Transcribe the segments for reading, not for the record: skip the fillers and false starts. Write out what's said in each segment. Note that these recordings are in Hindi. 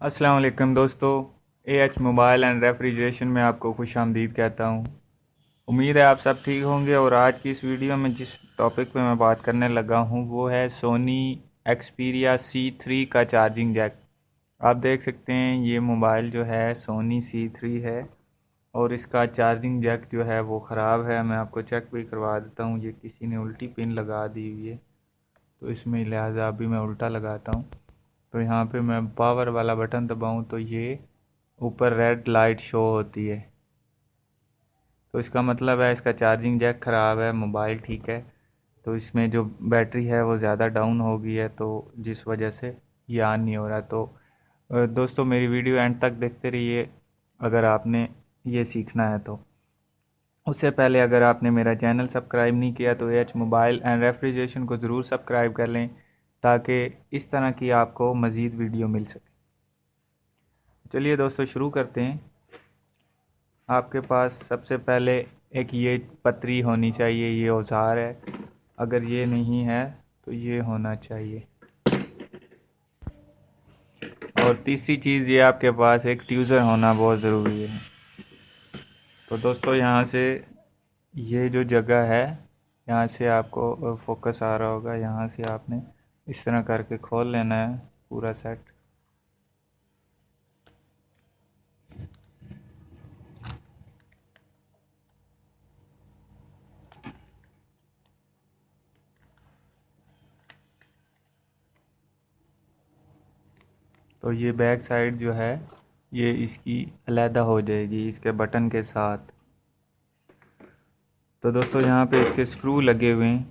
अस्सलाम वालेकुम दोस्तों। एएच मोबाइल एंड रेफ्रिजरेशन में आपको खुशामदीद कहता हूँ। उम्मीद है आप सब ठीक होंगे। और आज की इस वीडियो में जिस टॉपिक पे मैं बात करने लगा हूँ वो है सोनी एक्सपीरिया C3 का चार्जिंग जैक। आप देख सकते हैं ये मोबाइल जो है सोनी C3 है और इसका चार्जिंग जैक जो है वो ख़राब है। मैं आपको चेक भी करवा देता हूँ। ये किसी ने उल्टी पिन लगा दी हुई है, तो इसमें लिहाजा अभी मैं उल्टा लगाता हूँ। तो यहाँ पे मैं पावर वाला बटन दबाऊँ तो ये ऊपर रेड लाइट शो होती है, तो इसका मतलब है इसका चार्जिंग जैक ख़राब है। मोबाइल ठीक है, तो इसमें जो बैटरी है वो ज़्यादा डाउन हो गई है, तो जिस वजह से ये ऑन नहीं हो रहा। तो दोस्तों मेरी वीडियो एंड तक देखते रहिए अगर आपने ये सीखना है तो। उससे पहले अगर आपने मेरा चैनल सब्सक्राइब नहीं किया तो एच मोबाइल एंड रेफ्रिजरेशन को ज़रूर सब्सक्राइब कर लें ताकि इस तरह की आपको मज़ीद वीडियो मिल सके। चलिए दोस्तों शुरू करते हैं। आपके पास सबसे पहले एक ये पतरी होनी चाहिए, ये औजार है। अगर ये नहीं है तो ये होना चाहिए। और तीसरी चीज़ ये आपके पास एक ट्यूज़र होना बहुत ज़रूरी है। तो दोस्तों यहाँ से ये जो जगह है, यहाँ से आपको फोकस आ रहा होगा, यहाँ से आपने इस तरह करके खोल लेना है पूरा सेट। तो ये बैक साइड जो है ये इसकी अलहदा हो जाएगी इसके बटन के साथ। तो दोस्तों यहाँ पे इसके स्क्रू लगे हुए हैं।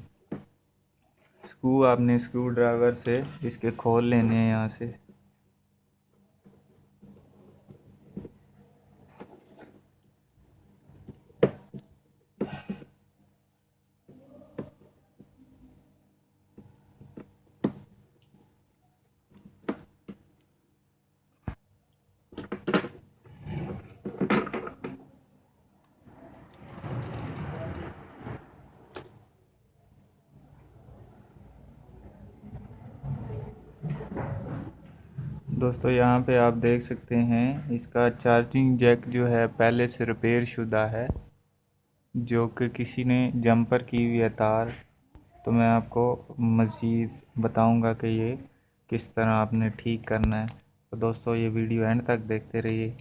स्क्रू आपने स्क्रू ड्राइवर से इसके खोल लेने हैं यहाँ से। दोस्तों यहाँ पे आप देख सकते हैं इसका चार्जिंग जैक जो है पहले से रिपेयर शुदा है, जो कि किसी ने जंपर की हुई है तार। तो मैं आपको मज़ीद बताऊंगा कि ये किस तरह आपने ठीक करना है। तो दोस्तों ये वीडियो एंड तक देखते रहिए।